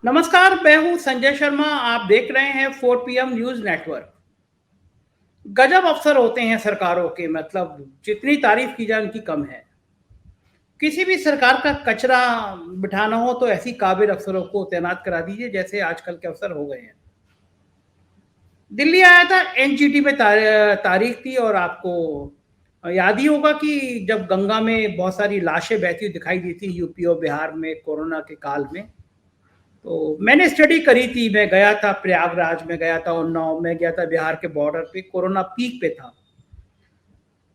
नमस्कार, मैं हूं संजय शर्मा। आप देख रहे हैं 4 पीएम न्यूज नेटवर्क। गजब अफसर होते हैं सरकारों के, मतलब जितनी तारीफ की जाए उनकी कम है। किसी भी सरकार का कचरा बिठाना हो तो ऐसी काबिल अफसरों को तैनात करा दीजिए जैसे आजकल के अफसर हो गए हैं। दिल्ली आया था, एनजीटी में तारीख थी, और आपको याद ही होगा कि जब गंगा में बहुत सारी लाशें बहती हुई दिखाई दी थी यूपी और बिहार में कोरोना के काल में। तो मैंने स्टडी करी थी, मैं गया था प्रयागराज में, गया था उन्नाव में, गया था बिहार के बॉर्डर पे, कोरोना पीक पे था।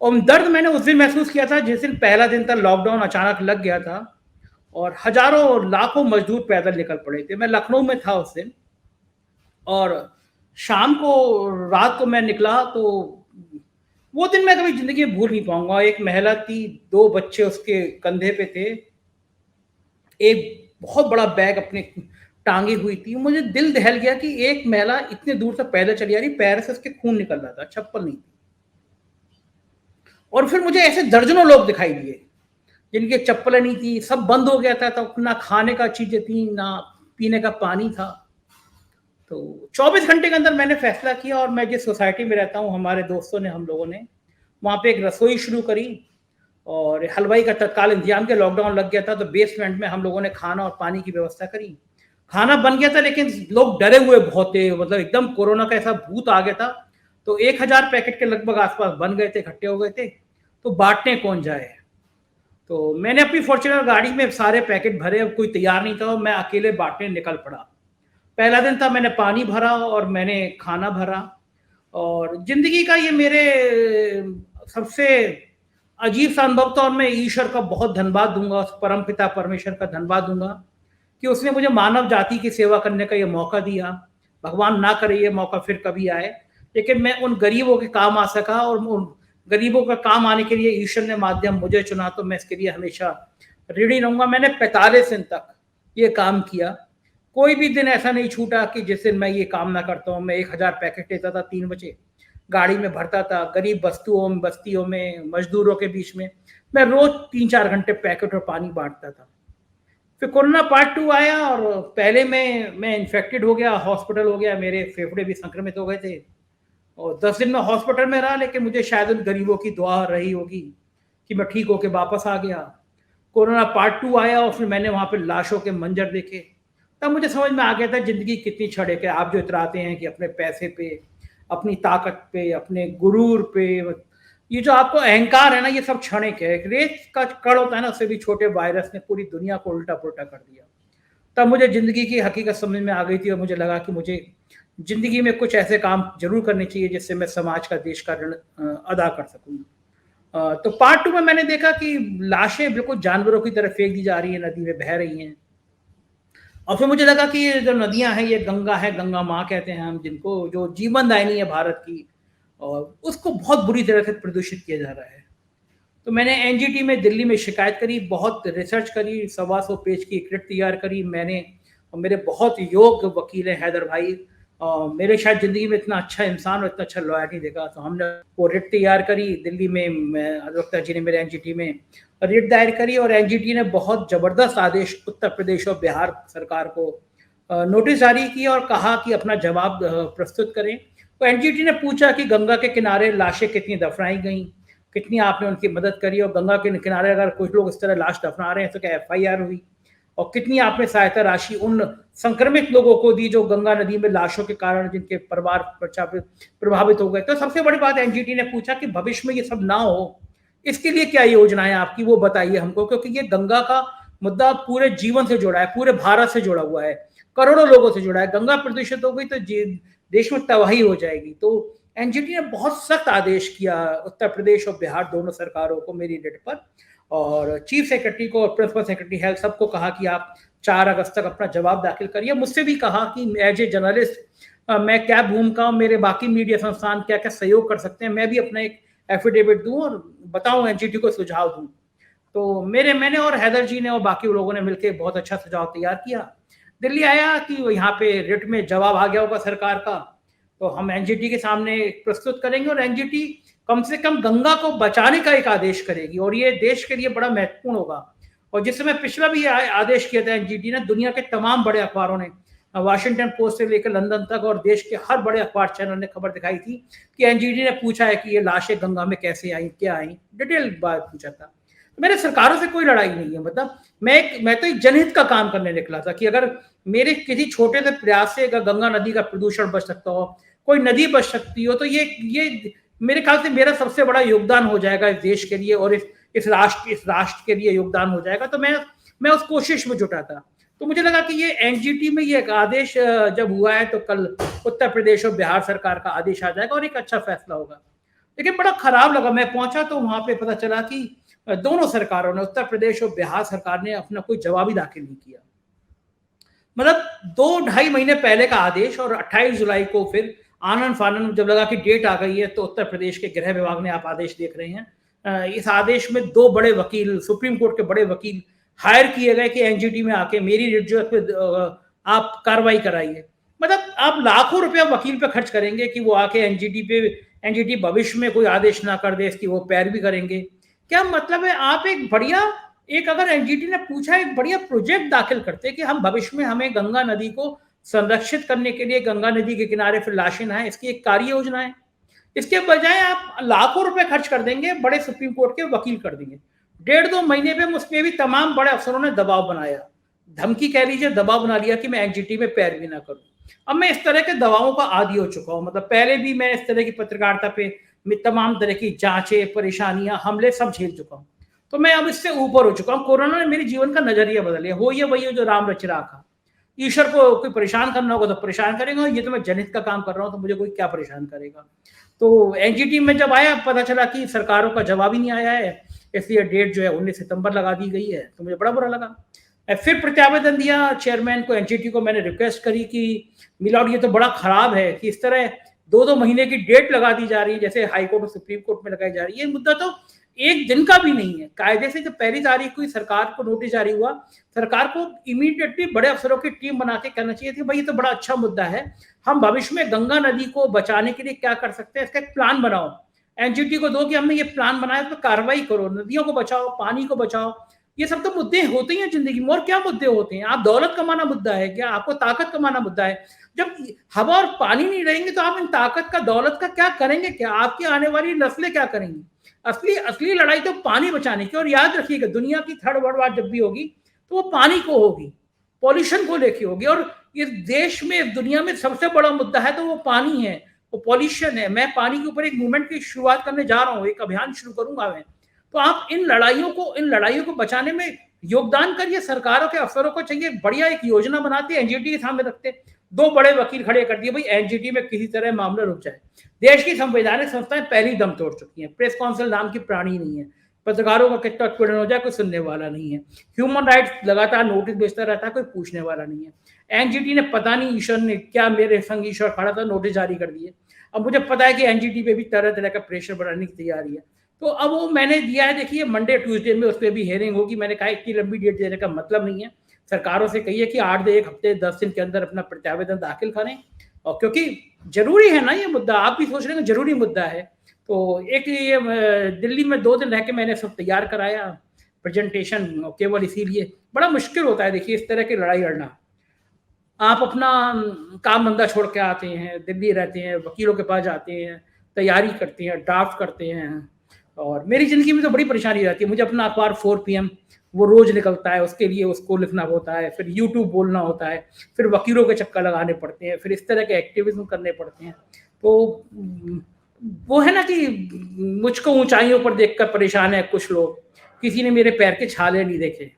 और दर्द मैंने उस दिन महसूस किया था जिस दिन पहला दिन था, लॉकडाउन अचानक लग गया था और हजारों लाखों मजदूर पैदल निकल पड़े थे। मैं लखनऊ में था उस दिन, और शाम को, रात को मैं निकला तो वो दिन मैं कभी जिंदगी में भूल नहीं पाऊंगा। एक महिला थी, दो बच्चे उसके कंधे पे थे, एक बहुत बड़ा बैग अपने टांगी हुई थी। मुझे दिल दहल गया कि एक महिला इतने दूर से पैदल चली आ रही, पैर से उसके खून निकल रहा था, चप्पल नहीं थी। और फिर मुझे ऐसे दर्जनों लोग दिखाई दिए जिनके चप्पलें नहीं थी, सब बंद हो गया था, तो ना खाने का चीजें थी, ना पीने का पानी था। तो 24 घंटे के अंदर मैंने फैसला किया, और मैं जिस सोसाइटी में रहता हूँ, हमारे दोस्तों ने, हम लोगों ने वहाँ पे एक रसोई शुरू करी और हलवाई का तत्काल इंतजाम किया। लॉकडाउन लग गया था तो बेसमेंट में हम लोगों ने खाना और पानी की व्यवस्था करी। खाना बन गया था लेकिन लोग डरे हुए बहुत थे, मतलब एकदम कोरोना का ऐसा भूत आ गया था। तो 1000 पैकेट के लगभग आसपास बन गए थे, इकट्ठे हो गए थे। तो बांटने कौन जाए? तो मैंने अपनी फॉर्च्यूनर गाड़ी में सारे पैकेट भरे, अब कोई तैयार नहीं था, मैं अकेले बांटने निकल पड़ा। पहला दिन था, मैंने पानी भरा और मैंने खाना भरा। और जिंदगी का ये मेरे सबसे अजीब सा अनुभव था, और मैं ईश्वर का बहुत धन्यवाद दूंगा, उस परम पिता परमेश्वर का धन्यवाद दूंगा कि उसने मुझे मानव जाति की सेवा करने का ये मौका दिया। भगवान ना करे ये मौका फिर कभी आए, लेकिन मैं उन गरीबों के काम आ सका, और उन गरीबों का काम आने के लिए ईश्वर ने माध्यम मुझे चुना, तो मैं इसके लिए हमेशा ऋणी रहूंगा। मैंने 45 दिन तक ये काम किया, कोई भी दिन ऐसा नहीं छूटा कि जिस दिन मैं ये काम ना करता हूँ। मैं 1000 पैकेट लेता था, 3 बजे गाड़ी में भरता था, गरीब बस्तियों में, मजदूरों के बीच में मैं रोज 3-4 घंटे पैकेट और पानी बांटता था। फिर कोरोना पार्ट 2 आया, और पहले मैं इन्फेक्टेड हो गया, हॉस्पिटल हो गया, मेरे फेफड़े भी संक्रमित हो गए थे, और 10 दिन में हॉस्पिटल में रहा। लेकिन मुझे शायद उन गरीबों की दुआ रही होगी कि मैं ठीक होके वापस आ गया। कोरोना पार्ट 2 आया और फिर मैंने वहां पे लाशों के मंजर देखे, तब मुझे समझ में आ गया था जिंदगी कितनी क्षणिक है। आप जो इतराते हैं कि अपने पैसे पे, अपनी ताकत पे, अपने गुरूर पे, ये जो आपको अहंकार है ना, ये सब क्षणिक है। एक रेत का कण होता है ना, उससे भी छोटे वायरस ने पूरी दुनिया को उल्टा पुल्टा कर दिया। तब मुझे जिंदगी की हकीकत समझ में आ गई थी, और मुझे लगा कि मुझे जिंदगी में कुछ ऐसे काम जरूर करने चाहिए जिससे मैं समाज का, देश का ऋण अदा कर सकूं। तो पार्ट 2 में मैंने देखा कि लाशें बिल्कुल जानवरों की तरह फेंक दी जा रही है, नदी में बह रही हैं। और फिर मुझे लगा कि ये जो नदियां हैं, ये गंगा है, गंगा माँ कहते हैं हम जिनको, जो जीवन दायिनी है भारत की, और उसको बहुत बुरी तरह से प्रदूषित किया जा रहा है। तो मैंने एनजीटी में दिल्ली में शिकायत करी, बहुत रिसर्च करी, 125 पेज की एक रिट तैयार करी मैंने, और मेरे बहुत योग्य वकील हैं हैदर भाई। मेरे शायद ज़िंदगी में इतना अच्छा इंसान और इतना अच्छा लॉयर नहीं देखा। तो हमने वो रिट तैयार करी दिल्ली में, अधिवक्ता जी ने मेरे एनजीटी में रिट दायर करी, और एनजीटी ने बहुत ज़बरदस्त आदेश उत्तर प्रदेश और बिहार सरकार को नोटिस जारी किया और कहा कि अपना जवाब प्रस्तुत करें। तो एनजीटी ने पूछा कि गंगा के किनारे लाशें कितनी दफनाई गई, कितनी आपने उनकी मदद करी, और गंगा के किनारे अगर कुछ लोग इस तरह लाश दफना रहे हैं तो क्या एफआईआर हुई, और कितनी आपने सहायता राशि उन संक्रमित लोगों को दी जो गंगा नदी में लाशों के कारण जिनके परिवार प्रभावित हो गए। तो सबसे बड़ी बात एनजीटी ने पूछा कि भविष्य में ये सब ना हो, इसके लिए क्या योजनाएं आपकी, वो बताइए हमको, क्योंकि ये गंगा का मुद्दा पूरे जीवन से जुड़ा है, पूरे भारत से जुड़ा हुआ है, करोड़ों लोगों से जुड़ा है। गंगा प्रदूषित हो गई तो देश में तबाही हो जाएगी। तो एनजीटी ने बहुत सख्त आदेश किया उत्तर प्रदेश और बिहार दोनों सरकारों को मेरी रिट पर, और चीफ सेक्रेटरी को और प्रिंसिपल सेक्रेटरी हेल्थ सबको कहा कि आप 4 अगस्त तक अपना जवाब दाखिल करिए। मुझसे भी कहा कि एज ए जर्नलिस्ट मैं क्या भूमिका हूं, मेरे बाकी मीडिया संस्थान क्या क्या सहयोग कर सकते हैं, मैं भी अपना एक एफिडेविट दूं और बताऊं, एनजीटी को सुझाव दूं। तो मैंने और हैदर जी ने और बाकी लोगों ने मिलकर बहुत अच्छा सुझाव तैयार किया। दिल्ली आया कि यहाँ पे रिट में जवाब आ गया होगा सरकार का, तो हम एनजीटी के सामने प्रस्तुत करेंगे, और एनजीटी कम से कम गंगा को बचाने का एक आदेश करेगी, और ये देश के लिए बड़ा महत्वपूर्ण होगा। और जिस समय पिछला भी आदेश किया था एनजीटी ने, दुनिया के तमाम बड़े अखबारों ने, वाशिंगटन पोस्ट से लेकर लंदन तक और देश के हर बड़े अखबार चैनल ने खबर दिखाई थी कि एनजीटी ने पूछा है कि ये लाशें गंगा में कैसे आई, क्या आई, डिटेल बात पूछा था। मेरे सरकारों से कोई लड़ाई नहीं है, मतलब मैं तो एक जनहित का काम करने निकला था कि अगर मेरे किसी छोटे से प्रयास से अगर गंगा नदी का प्रदूषण बच सकता हो, कोई नदी बच सकती हो, तो ये मेरे ख्याल से मेरा सबसे बड़ा योगदान हो जाएगा इस देश के लिए और इस राष्ट्र के लिए योगदान हो जाएगा। तो मैं उस कोशिश में जुटा था। तो मुझे लगा कि ये एनजीटी में ये एक आदेश जब हुआ है तो कल उत्तर प्रदेश और बिहार सरकार का आदेश आ जाएगा और एक अच्छा फैसला होगा। लेकिन बड़ा खराब लगा, मैं पहुंचा तो वहां पे पता चला कि दोनों सरकारों ने, उत्तर प्रदेश और बिहार सरकार ने अपना कोई जवाब ही दाखिल नहीं किया। मतलब 2-2.5 महीने पहले का आदेश और 28 जुलाई को फिर आनन फानन जब लगा कि डेट आ गई है तो उत्तर प्रदेश के गृह विभाग ने, आप आदेश देख रहे हैं, इस आदेश में 2 बड़े वकील, सुप्रीम कोर्ट के बड़े वकील हायर किए गए कि एनजीटी में आके मेरी रिट पे आप कार्रवाई कराइए। मतलब आप लाखों रुपया वकील पे खर्च करेंगे कि वो आके एनजीटी भविष्य में कोई आदेश ना कर दे, इसकी वो पैरवी करेंगे। क्या मतलब है? आप अगर एनजीटी ने पूछा, एक बढ़िया प्रोजेक्ट दाखिल करते कि हम भविष्य में, हमें गंगा नदी को संरक्षित करने के लिए गंगा नदी के किनारे फिर लाशें ना है, इसकी एक कार्य योजना है। इसके बजाय आप लाखों रुपए खर्च कर देंगे, बड़े सुप्रीम कोर्ट के वकील कर देंगे। 1.5-2 महीने पे मुझ पे भी तमाम बड़े अफसरों ने दबाव बनाया, धमकी कह लीजिए, दबाव बना लिया कि मैं एनजीटी में पैरवी ना करूं। अब मैं इस तरह के दबावों का आदी हो चुका हूं। मतलब पहले भी मैं इस तरह की पत्रकारिता पे तमाम तरह की जांचें, परेशानियां, हमले सब झेल चुका हूं। तो मैं अब इससे ऊपर हो चुका हूं। कोरोना ने मेरे जीवन का नजरिया बदल दिया। हो ये वही जो राम रच रखा, ईश्वर को कोई परेशान करना होगा तो परेशान करेगा, ये तो मैं जनहित का काम कर रहा हूं तो मुझे कोई क्या परेशान करेगा। तो एनजीटी में जब आया, पता चला कि सरकारों का जवाब ही नहीं आया है, इसलिए डेट जो है 19 सितंबर लगा दी गई है। तो मुझे बड़ा बुरा लगा। फिर प्रत्यावेदन दिया चेयरमैन को, एनजीटी को मैंने रिक्वेस्ट करी कि मिलॉर्ड ये तो बड़ा खराब है कि इस तरह 2-2 महीने की डेट लगा दी जा रही है, जैसे हाईकोर्ट और सुप्रीम कोर्ट में लगाई जा रही है। ये मुद्दा तो एक दिन का भी नहीं है। कायदे से जब पहली तारीख को सरकार को नोटिस जारी हुआ, सरकार को इमीडिएटली बड़े अफसरों की टीम बना के कहना चाहिए थी, भाई ये तो बड़ा अच्छा मुद्दा है, हम भविष्य में गंगा नदी को बचाने के लिए क्या कर सकते हैं, इसका एक प्लान बनाओ, एनजीटी को दो कि हमने ये प्लान बनाया, तो कार्रवाई करो, नदियों को बचाओ, पानी को बचाओ। ये सब तो मुद्दे होते ही हैं जिंदगी में। और क्या मुद्दे होते हैं? आप दौलत कमाना मुद्दा है क्या? आपको ताकत कमाना मुद्दा है? जब हवा और पानी नहीं रहेंगे तो आप इन ताकत का, दौलत का क्या करेंगे? क्या आपकी आने वाली नस्लें क्या करेंगी? असली लड़ाई तो पानी बचाने की। और याद रखिएगा, दुनिया की थर्ड वर्ल्ड वार जब भी होगी तो वो पानी को होगी, पॉल्यूशन को लेके होगी। और इस देश में, इस दुनिया में सबसे बड़ा मुद्दा है तो वो पानी है, वो पॉल्यूशन है। मैं पानी के ऊपर एक मूवमेंट की शुरुआत करने जा रहा हूँ, एक अभियान शुरू करूंगा मैं। तो आप इन लड़ाइयों को बचाने में योगदान करिए। सरकारों के अफसरों को चाहिए बढ़िया एक योजना बनाते, एनजीटी के सामने रखते, 2 बड़े वकील खड़े कर दिए, भाई एनजीटी में किसी तरह मामला रुक जाए। देश की संवैधानिक संस्थाएं पहली दम तोड़ चुकी हैं। प्रेस काउंसिल नाम की प्राणी नहीं है, पत्रकारों का कितना उत्पीड़न हो जाए कोई सुनने वाला नहीं है। ह्यूमन राइट्स लगातार नोटिस भेजता रहता है, कोई पूछने वाला नहीं है। एनजीटी ने पता नहीं ईश्वर ने क्या, मेरे संग ईश्वर खड़ा था, नोटिस जारी कर दिए। अब मुझे पता है कि एनजीटी पे भी तरह तरह का प्रेशर बढ़ाने की तैयारी है। तो अब वो मैंने दिया है, देखिए मंडे ट्यूसडे में उस पर भी हेयरिंग होगी। मैंने कहा इतनी लंबी डेट देने का मतलब नहीं है। सरकारों से कहिए कि 8 1 हफ्ते 10 दिन के अंदर अपना प्रत्यावेदन दाखिल करें, और क्योंकि जरूरी है ना ये मुद्दा, आप भी सोच रहे हैं जरूरी मुद्दा है। तो एक ये दिल्ली में 2 दिन रह के मैंने सब तैयार कराया प्रेजेंटेशन, केवल इसीलिए। बड़ा मुश्किल होता है देखिए इस तरह की लड़ाई लड़ना। आप अपना काम धंधा छोड़ के आते हैं, दिल्ली रहते हैं, वकीलों के पास जाते हैं, तैयारी करते हैं, ड्राफ्ट करते हैं, और मेरी जिंदगी में तो बड़ी परेशानी रहती है। मुझे अपना अखबार 4 PM वो रोज निकलता है, उसके लिए उसको लिखना होता है, फिर यूट्यूब बोलना होता है, फिर वकीलों के चक्कर लगाने पड़ते हैं, फिर इस तरह के एक्टिविज्म करने पड़ते हैं। तो वो है ना कि मुझको ऊंचाइयों पर देखकर परेशान है कुछ लोग, किसी ने मेरे पैर के छाले नहीं देखे।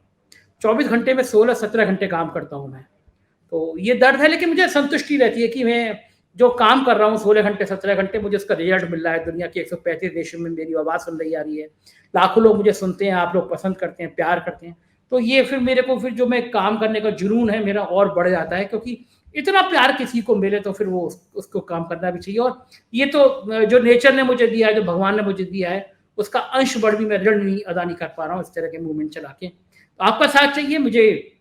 24 घंटे में 16-17 घंटे काम करता हूँ मैं। तो ये दर्द है, लेकिन मुझे संतुष्टि रहती है कि मैं जो काम कर रहा हूँ 16 घंटे 17 घंटे, मुझे उसका रिजल्ट मिल रहा है। दुनिया के 135 देशों में मेरी आवाज़ सुन रही आ रही है, लाखों लोग मुझे सुनते हैं, आप लोग पसंद करते हैं, प्यार करते हैं। तो ये फिर मेरे को, फिर जो मैं काम करने का जुनून है मेरा और बढ़ जाता है, क्योंकि इतना प्यार किसी को मिले तो फिर वो उसको काम करना भी चाहिए। और ये तो जो नेचर ने मुझे दिया है, जो भगवान ने मुझे दिया है, उसका अंश बढ़ भी मैं ऋण नहीं अदा नहीं कर पा रहा हूँ इस तरह के मूवमेंट चला के। तो आपका साथ चाहिए, मुझे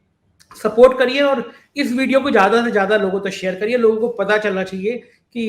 सपोर्ट करिए, और इस वीडियो को ज़्यादा से ज़्यादा लोगों तक शेयर करिए। लोगों को पता चलना चाहिए कि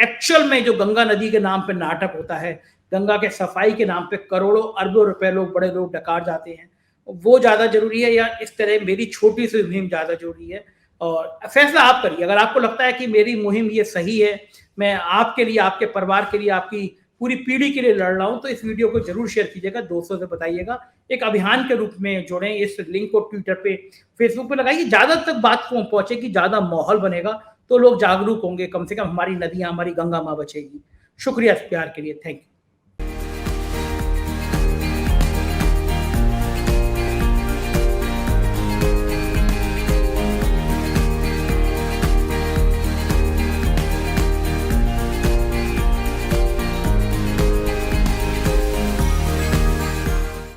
एक्चुअल में जो गंगा नदी के नाम पे नाटक होता है, गंगा के सफाई के नाम पे करोड़ों अरबों रुपए बड़े लोग डकार जाते हैं, वो ज़्यादा ज़रूरी है, या इस तरह मेरी छोटी सी मुहिम ज़्यादा ज़रूरी है? और फैसला आप करिए। अगर आपको लगता है कि मेरी मुहिम ये सही है, मैं आपके लिए, आपके परिवार के लिए, आपकी पूरी पीढ़ी के लिए लड़ रहा हूँ, तो इस वीडियो को ज़रूर शेयर कीजिएगा, दोस्तों से बताइएगा। एक अभियान के रूप में जोड़ें, इस लिंक को ट्विटर पे, फेसबुक पे लगाइए, ज़्यादा तक बात पहुँचेगी, ज़्यादा माहौल बनेगा, तो लोग जागरूक होंगे, कम से कम हमारी नदियाँ, हमारी गंगा माँ बचेगी। शुक्रिया इस प्यार के लिए, थैंक यू।